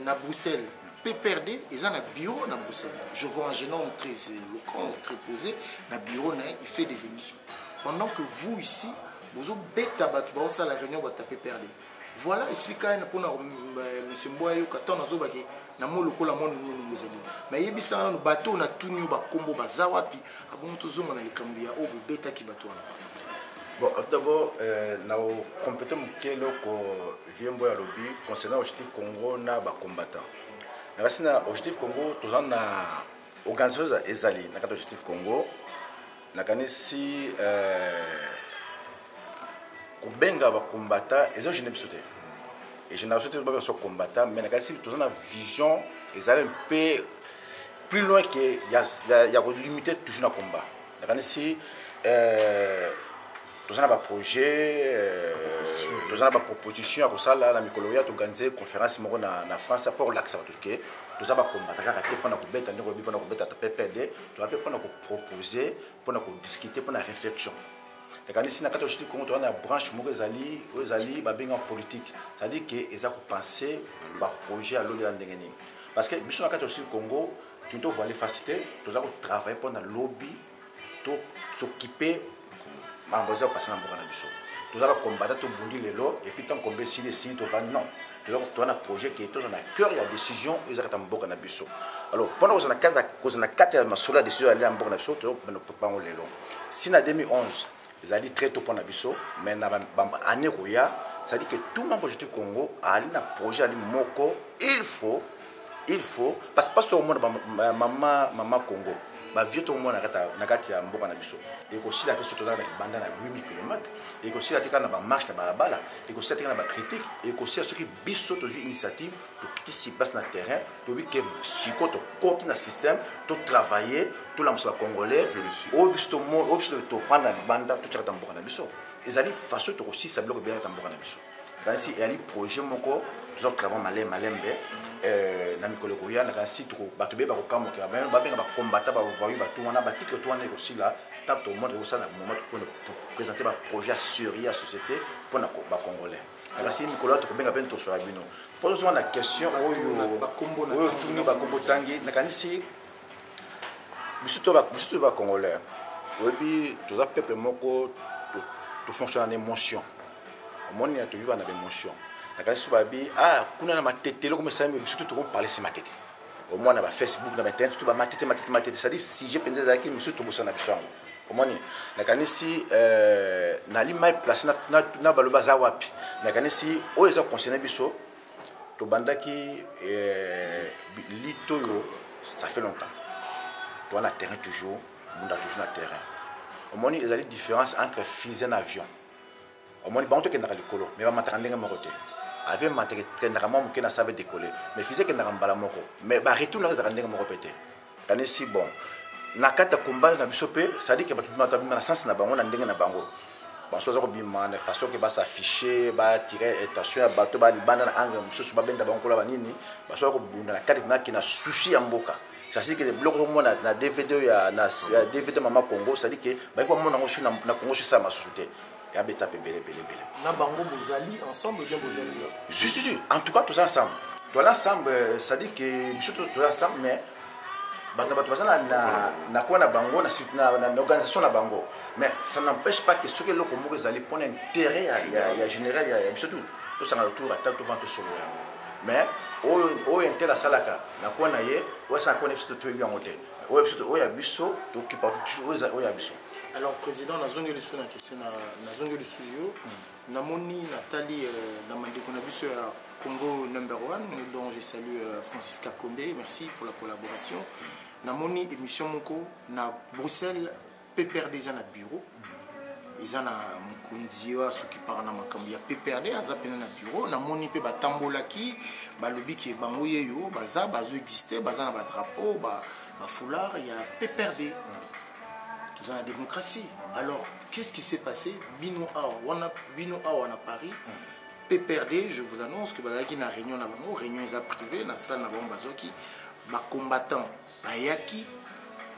na Bruxelles. PPRD, ils ont un bureau à Bruxelles. Je vois un jeune homme très éloquent, très posé. Un bureau, il fait des émissions. Pendant que vous, ici, vous avez bêta battu, la réunion va taper PPRD. Voilà, ici, quand on a M. Mboye, quand on a Zobaki, na mo lokola mo nous nous mais yebi ça no bateau na tunyo ba kombo bazawa pi abon tozoma na likambia o beta ki bateau na. Bon, d'abord, nous compétons que vient boire lobby concernant l'objectif Congo na ba combattant. Na rasina objectif Congo tozana organisation ezali na objectif Congo na kanisi ko benga ba combattant ezo je ne bisote. Et je n'ai pas sur combattant mais na kanisi tozana vision ezali un peu plus loin que il y a limité toujours na combat. Na kanisi tous on a un projet, tous on a une proposition à ça là, la Micoloya, tu organiser conférence en France pour l'accès à tout ce qui est, tous on a combattre, rater pendant que bête, pendant que bête à PPD, tu vas pendant que proposer, pendant que discuter, pendant réflexion. Quand ici na katoshiti Congo, tu as une branche morizali, ozali, babing en politique, c'est-à-dire que ils ont pensé ba projet à l'autre ndengeni. Parce que biso na katoshiti Congo, tu dois aller faciliter, tu dois travailler pendant lobby, tu s'occuper Mamboza passer dans le biso. Tous allons combattre tout bondi les lots et puis tant qu'on si les sites va non. Tu as un projet qui est tout en cœur, il y a décision, ils arrêtent en boka na biso. Alors pendant que on a quatre masula décision aller en boka na biso, tu ne peux pas les lots. Si en 2011, ils ont dit très tôt pour na biso, mais na année roya, ça dit que tout membre du Congo a un projet ali moko, il faut parce que tout le monde maman Congo. Ba vieux tout le monde na kati ya mboka na biso et aussi la question tozana banda na 8000 km et aussi la tika na ba marche na balabala et aussi la tika na ba critique et aussi ceux qui biso to initiative to qui s'y passe na terrain to bi que psycho to côté na système to travailler tout la musique congolais au biso monde au biso to prendre na banda to tshaka mboka na biso ezali façon to aussi ça bloque bien na mboka na biso kasi et ali projet moko toujours travail malembe na mikolo koya na kasi to bato be ba ko kamoka ba benga ba combattre ba voyu ba tout wana ba titre to wana aussi là tap to monde ça na moment pour présenter ba projet sérieux à société pour na ba congolais na kasi mikolo to benga ben to so abino pour ça na question oyo ba kombo na tout ba kombo tangi na kanisi biso ba congolais obi to za peuple moko to fonctionner en émotion on y a to vivre en émotion. La subabi ah kuna na matete loko mesami surtout to parler si matete au moins na ba Facebook na ba internet tout ba matete ça dit si je pense que monsieur to bossa na biso au moins na kanisi na li mai place na baloba za wapi na kanisi o eza concerné biso to bandaki lito yo ça fait longtemps to na terrain toujours bunda toujours na terrain au moins il y a des différences entre fusée et avion au moins ba to ke na likolo mais ba mataka ndenge moko te avec matériel traînement qui n'a savait décoller mais faisait que n'a pas moko mais ba retour na za ndenge moko pété kana si bon na kata combat na bisopé ça dit que ba tuna tabima na sens na bango na ndenge na bango bon so za ko bima na façon que ba s'afficher ba tirer attention à bateau ba libanda na angle mususu ba benda bango la banini ba so ko bunda na kata na ki na sushi ya mboka ça c'est que les blocs au moins na DVD ya na DVD mama Congo ça dit que ba ko mona ngosu na Congo ça ma société ya beta pe belé na bango bozali ensemble bien bozali si en tout cas tous ensemble ça dit que tous ensemble mais bato na quoi na bango na organisation na bango mais ça n'empêche pas que ceux qui loko moko ezali pour intérêt ya général ya surtout tout ça na retour à tout vente solo mais o intérêt salaka na quoi na ye o ça connaît tout bien moté o surtout o ya biso to qui parle toujours o ya biso. Alors président na zongo le na question na zongo le studio na moni Nathalie na mandeko na biso ya Congo number 1 dont je salue Francis Kakombe merci pour la collaboration na moni émission moko na Bruxelles PPRD za na bureau ils na mukunzi wa soki par na makambo ya PPRD aza pena na bureau na moni pe batambolaki balobi ki bango yeyo bazo exister baza na ba drapeau ba foulard il y a PPRD dans la démocratie. Alors, qu'est-ce qui s'est passé? Bino Awa à Paris, PPRD, je vous annonce que il y a une réunion là-bas, réunion privée, dans la salle là-bas, les combattants, Bayaki,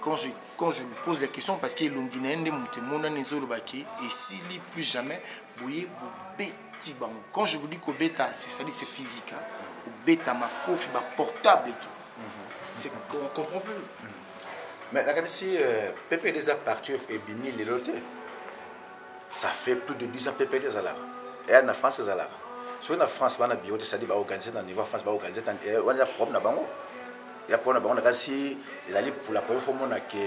quand je lui pose la question, parce qu'il y a un et s'il plus jamais, quand je vous dis que bêta, c'est physique, bêta ma kofi, ma portable et tout. C'est qu'on comprend plus. Mais regardez si PPD a parti et bimi les lotés. Ça fait plus de 10 ans PPD là. Et en France c'est là. Sur la France, on a bio, c'est-à-dire va organiser dans le niveau France, va organiser on a problème là-bas. Il y a problème là-bas. On a si il a pour la première fois on a que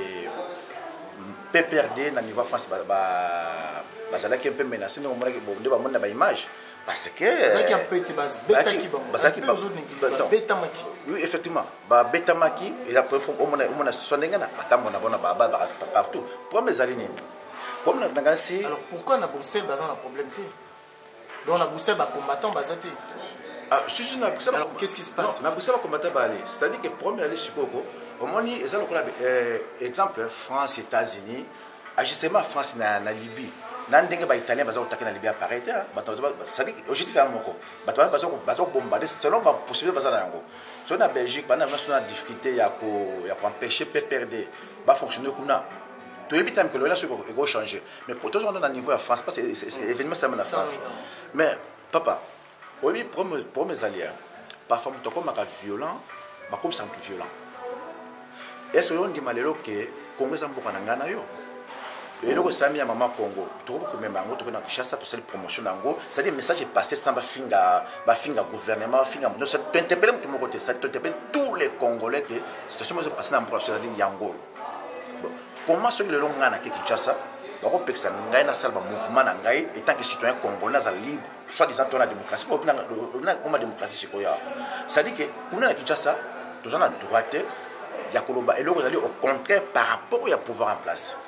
PPRD dans le niveau France ça là qui est un peu menacé, nous on a une image. Parce que. Oui, effectivement. Beta maki, il a préféré on a sonné partout. Pour mes aligner. Alors pourquoi na Bruxelles bazan un problème té? Donc na Bruxelles ba combattant bazati. Ah, si na Bruxelles. Alors qu'est-ce qui se passe? Na Bruxelles combattant ba aller. C'est-à-dire que premier aller Chicago, au moins ils ont exemple France, États-Unis, justement France na Libye. Nandenge ba italien bazo attaquer na Libye apparaît ça dit objectif à moko bazo bombarder selon ba possibilité baza yango so na Belgique bana na difficulté ya ko empêcher PPRD ba fonctionner comme na to éviter que là sur go changer mais pour tous on a niveau à France parce que c'est événement ça na France mais papa oui pour mes alliés parfois to comme violent ba comme ça violent est-ce on dit malelo que Congo ça mboka na ngana yo. Et le Sami à Maman Congo, tout le monde a dit que chasse tout cette promotion d'ango, c'est-à-dire le message est passé sans finga gouvernement, finga donc ça t'interpelle de mon côté, ça t'interpelle tous les Congolais que situation est passée dans le processus de Yango. Pour moi, ceux qui le long ngana qui Kinshasa, bako peksa ngai na salba mouvement na ngai étant que citoyen congolais za libre, soit disant on a démocratie, on a démocratie c'est quoi? C'est-à-dire que on a Kinshasa, tous on a droite, ya koloba et le aller au contraire par rapport au pouvoir en place.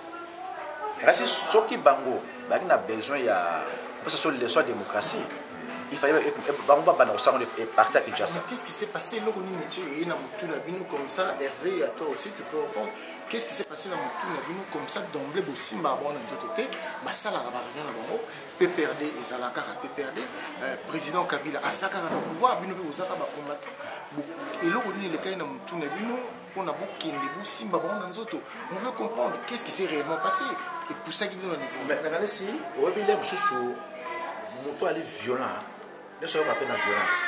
Là, c'est ce qui bango, on a besoin de la démocratie. Il fallait partir à Kinshasa. Qu'est-ce qui s'est passé là comme ça, Hervé, à toi aussi, tu peux répondre. Qu'est-ce qui s'est passé dans mon comme ça, d'emblée, aussi, ça la PPRD et Zalaka à PPRD, président Kabila, à Sakara, le pouvoir, et là, on est le cas on a on veut comprendre qu'est-ce qui s'est réellement passé et pour ça qu'il nous a niveau. Mais regardez si on est moto aller violent, ne serait pas peine la violence.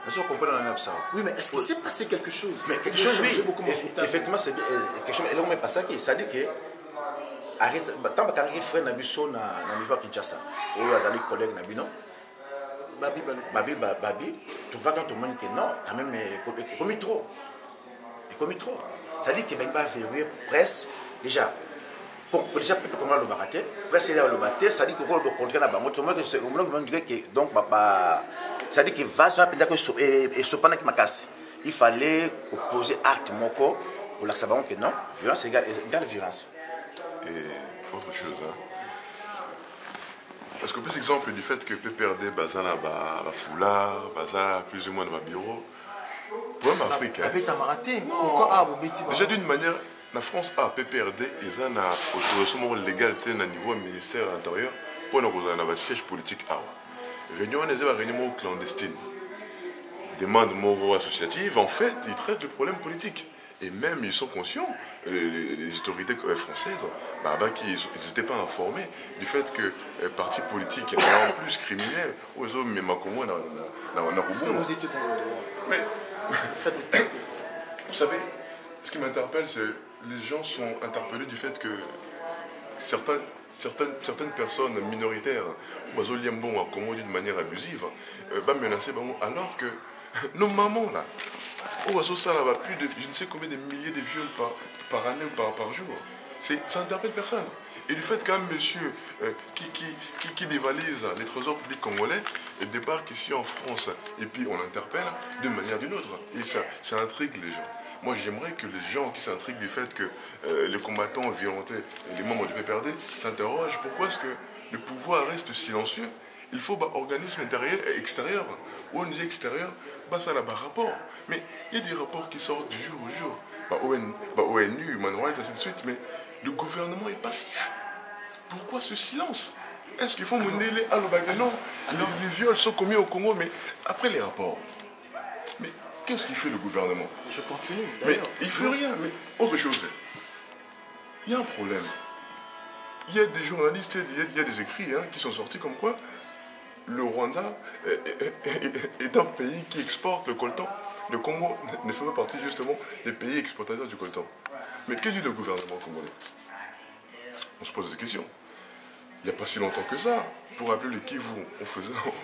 Est-ce qu'on comprend dans ça? Oui, mais est-ce qu'il s'est passé quelque chose? Mais quelque chose, oui. Effectivement, c'est quelque chose. Et là, on met pas ça qui, ça dit que arrête. Tant que quelqu'un frère Nabiso na niveau Kinshasa, ou les collègues Nabino. Babi, tu vas quand tout le monde que non, quand même, il commet trop. Il commet trop. Ça dit que ben va verrouiller presse déjà. Déjà peut comment le barater, presse est le battre, ça dit que quand le contrat là-bas, moi tout le monde dirait que donc ça dit que va se rappeler que et ce pendant qui m'a cassé. Il fallait opposer acte moko pour la savoir que non, violence égale violence. Et autre chose, hein. Parce que plus exemple du fait que PPRD bazan a foulard, bazan plus ou moins dans ma bureau. Pour l'Afrique, hein. Déjà d'une manière, la France a PPRD et en a autorisation légalité au niveau du ministère de l'Intérieur pour un siège politique. Réunion des réunions clandestines. Demande moraux associative, en fait, ils traitent le problème politique. Et même, ils sont conscients, les autorités françaises, qui n'étaient pas informés du fait que les partis politiques, et en plus criminels, aux hommes, mais Makomo, vous étiez dans le... Mais, vous savez, ce qui m'interpelle, c'est que les gens sont interpellés du fait que certaines personnes minoritaires, d'une manière abusive, menacées, alors que nos mamans, là, ça va plus de je ne sais combien de milliers de viols par année ou par jour. Ça n'interpelle personne. Et du fait qu'un monsieur qui dévalise les trésors publics congolais et débarque ici en France et puis on l'interpelle d'une manière ou d'une autre. Et ça intrigue les gens. Moi j'aimerais que les gens qui s'intriguent du fait que les combattants violentés, les membres du PPRD s'interrogent pourquoi est-ce que le pouvoir reste silencieux. Il faut un organisme intérieur et extérieur. ONG extérieur, ça là-bas rapport. Mais il y a des rapports qui sortent du jour au jour. ONU, Human Rights, ainsi de suite, mais le gouvernement est passif. Pourquoi ce silence? Est-ce qu'il faut mener les non, les viols sont commis au Congo, mais après les rapports. Mais qu'est-ce qu'il fait le gouvernement? Je continue. Mais il ne fait rien. Mais autre chose. Il y a un problème. Il y a des journalistes, il y a des écrits qui sont sortis comme quoi le Rwanda est un pays qui exporte le coltan. Le Congo ne fait pas partie justement des pays exportateurs du coltan. Mais que dit le gouvernement congolais? On se pose des questions. Il n'y a pas si longtemps que ça, pour rappeler le Kivu,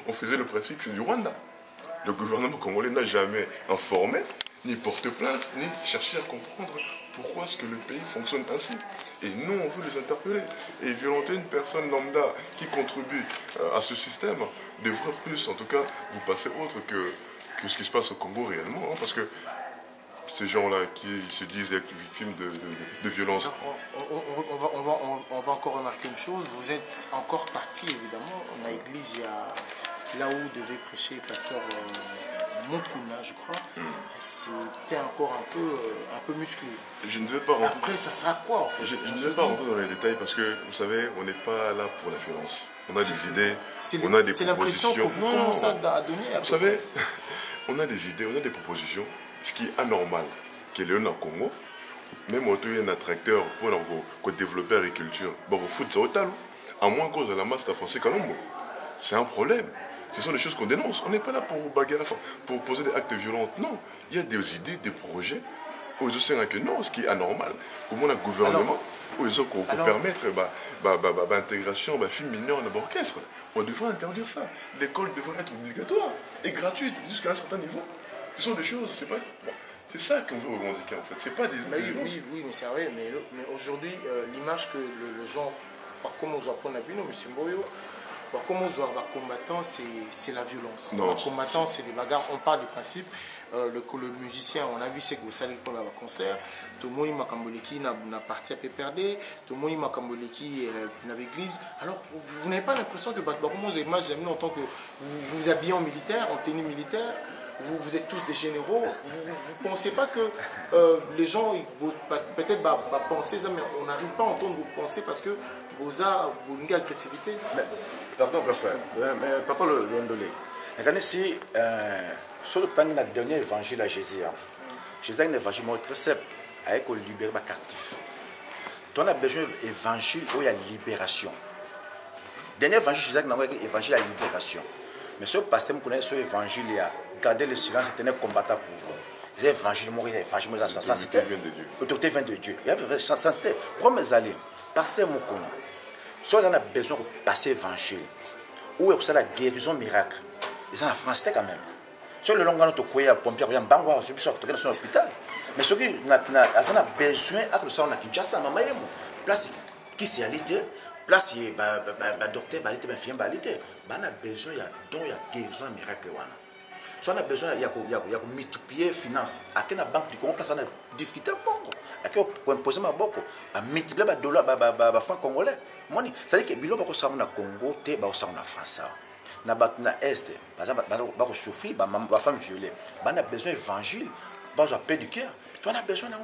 on faisait le préfixe du Rwanda. Le gouvernement congolais n'a jamais informé, ni porté plainte, ni cherché à comprendre pourquoi est-ce que le pays fonctionne ainsi. Et nous, on veut les interpeller. Et violenter une personne lambda qui contribue à ce système devrait plus, en tout cas, vous passer autre que ce qui se passe au Congo réellement. Hein, parce que ces gens-là qui se disent être victimes de violences. On va encore remarquer une chose. Vous êtes encore parti, évidemment. On a l'église, il y a là où devait prêcher le pasteur Mokuna, je crois. C'était encore un peu musclé. Je ne vais pas rentrer. Après, ça sera quoi en fait? Je ne vais pas rentrer dans les détails parce que, vous savez, on n'est pas là pour la violence. On a des idées, on a des propositions. C'est l'impression que vous commencez à donner. Vous savez, on a des idées, on a des propositions. Ce qui est anormal, que le Congo, même autour d'un attracteur pour développer l'agriculture, bon, au foot, c'est au talon. À moins cause de la masse français Kalombo. C'est un problème. Ce sont des choses qu'on dénonce. On n'est pas là pour bagarrer, pour poser des actes violents. Non, il y a des idées, des projets. Où je sais que non, ce qui est anormal. Comment le gouvernement, où ils ont permettre l'intégration des filles mineures dans l'orchestre. On devrait interdire ça. L'école devrait être obligatoire et gratuite jusqu'à un certain niveau. Ce sont des choses, c'est ça qu'on veut revendiquer en fait. C'est pas des. Oui, mais c'est vrai. Mais aujourd'hui, l'image que le gens, par comme on apprend à Bino, M. Mboyo, par comme on voit combattant, c'est la violence. Non, les combattants, c'est des bagarres. On parle du principe. Le musicien, on a vu c'est que vous savez qu'on a un concert. Tout le monde Makamboleki n'a parti à PPRD. Tout le monde Makamboleki n'a l'église. Alors, vous n'avez pas l'impression que comment vous imaginez en tant que vous vous habillez en militaire, en tenue militaire. Vous êtes tous des généraux. Vous ne pensez pas que les gens, peut-être, penser ça, mais on n'arrive pas à entendre vous penser parce que vous avez une agressivité. Pardon, frère. Mais papa Londolé. Regardez si, sur le temps de notre dernier évangile à Jésus, Jésus a un évangile très simple, avec le libérer les captifs. On a besoin d'un évangile où il y a libération. Dernier évangile, Jésus a un évangile à libération. Mais ce pasteur me connaît, ce évangile, il a gardé le silence et tenait combattant pour vous. Les évangiles, ça c'était l'autorité vient de Dieu. Ça c'était, premier allées, pasteur Mokona. Si on a besoin de passer l'évangile, où est la guérison miracle, ils sont en France quand même. Si le long de notre courrier, pompier, il y a un bango, je suis sorti de l'hôpital. Mais ce qui a besoin, à que ça on a Kinshasa, maman, place qui s'y allait. Place il y a docteur balité ben fien balité on a besoin il y a don il y a guérison miracle wana so on a besoin il y a multiplier finance à quelle banque du Congo place on a difficulté bongo à quel point poser ma boko à multiplier ba dollar ba franc congolais moni ça dit que bilo ba ko sa na Congo te ba ko sa na France na ba na est ba ko souffrir ba femme violée ba on a besoin évangile ba zo paix du cœur toi on a besoin na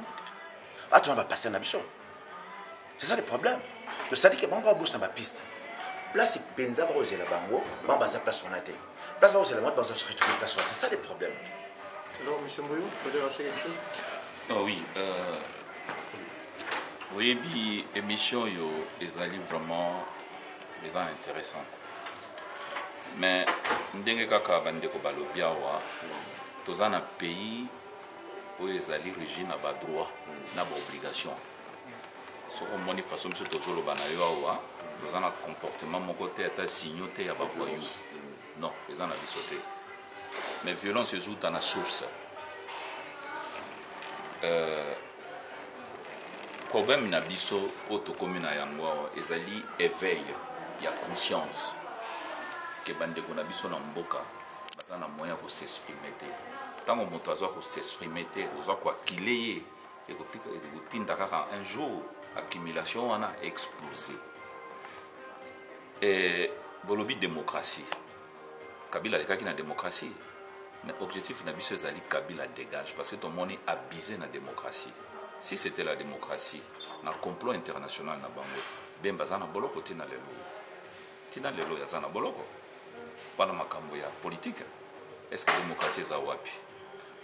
ah tu vas passer na biso. C'est ça le problème. Le sadique est bon, on va bosser dans la piste. Place, il pensa pour oser la bango, on va place on a été. Place, on va oser la mode, on va se retrouver place. C'est ça le problème. Alors, M. Mboyo, il faut rajouter quelque chose? Oh oui. Oui, puis l'émission est vraiment intéressante. Mais, ndenge kaka bandeko balobia wa, tous un pays où ils allaient régir na ba droit, na ba obligation. Ce qu'on m'a façon de se tozolo banayoa, dans un comportement mon côté est signoté à bavoyou. Non, ils en ont sauté. Mais violence se joue dans la source. Problème nabiso autocommune à yango, ils allaient éveil, il y a conscience que bande ko nabiso na mboka, bazana na moyen pour s'exprimer. Tant que moto azo ko s'exprimer, ozo ko kileye et ko tinda kaka un jour accumulation a explosé. Et bolobi démocratie. Kabila les cas qui na démocratie. Mais l'objectif n'a pas été Kabila dégage parce que tout le monde est abusé dans la démocratie. Si c'était la démocratie, dans le complot international na bango, ben bazana boloko tina lelo. Tina lelo ya zana boloko. Pas dans makambo ya politique. Est-ce que la démocratie est wapi?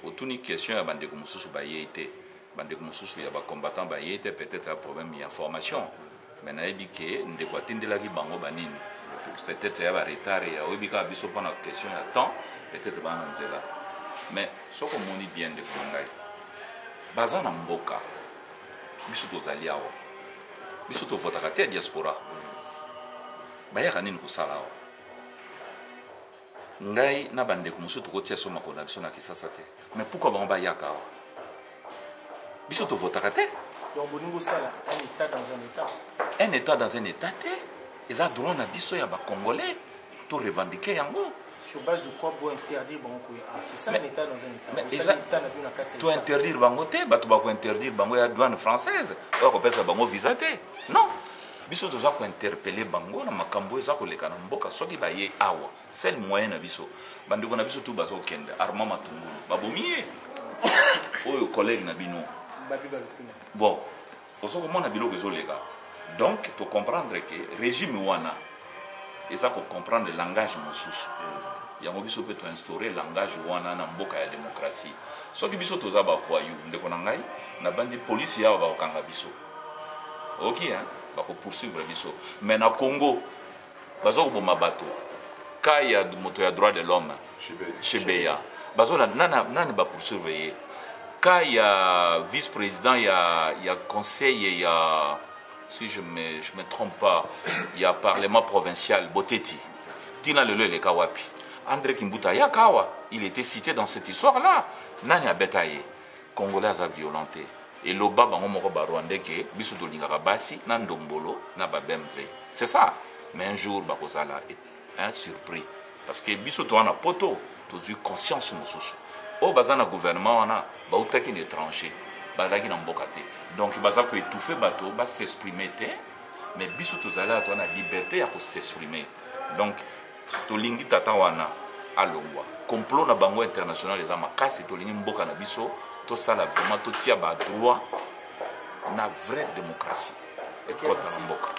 Autour une question ya bande ko mususu ba yete. Bande ko mususu ya ba combattant ba yete peut-être un problème d'information. Mais na ebike ndeko atindelaki bango banini. peut-être il y a un retard et il y a une question il y a temps peut-être il y a un zéla mais ce qu'on moni bien de Kongai baza na mboka biso tozali awa biso tovotaka te ya diaspora bayaka nini kosala awa ngai na bandeko mosusu tokotia so makolo na biso na Kisasa te mais pourquoi bango bayaka awa biso tovotaka te. Donc, un état dans un état. Un état dans un état, ils ont droit à biso ya ba Congolais, tout revendiquer yango. Sur base de quoi pour interdire bango? C'est ça un état dans un état. Mais tout interdire bango te, ba tu ba ko interdire bango ya douane française, or ko pesa bango visa te. Non. Biso toza ko interpeller bango na makambo eza ko leka na mboka soki ba ye awa. Seul moyen na biso. Bandeko na biso tout bazo kende armement matungulu. Ba bomiye. Oyo collègue na bino. Bon, donc tu comprendre que le régime wana et ça pour comprendre le langage mosusu yango biso peut instaurer le langage wana na mboka ya démocratie soki biso toza ba voyou ndeko na ngai na bandi police ya ba okanga biso OK hein ba ko poursuivre biso mais na Congo bazo ko boma bato kaya moto ya droit de l'homme chez Beya bazo nana ba poursuivre. Quand il y a vice-président, il y a conseil, il y a, si je me trompe pas, il y a parlement provincial, Boteti. Tina Lele le Kawapi. André Kimbuta Yakawa, il était cité dans cette histoire-là. Nani a betaillé. Congolais a violenté. Et l'Oba, Bango Rwandais, qui biso to lingaka basi, Nandombolo, na ba BMV. C'est ça. Mais un jour, Bakozala est surpris. Parce que biso to ana poto, to eu conscience mosusu. Au bazana gouvernement on a bautaki l'étranger bazaki na mboka te donc baza ko étouffer bato ba s'exprimer te mais biso tozala to na liberté ya ko s'exprimer donc to lingi tata wana alongwa complot na bango international les amakasi to lingi mboka na biso to sala vraiment to tia ba droit na vraie démocratie et quoi na mboka.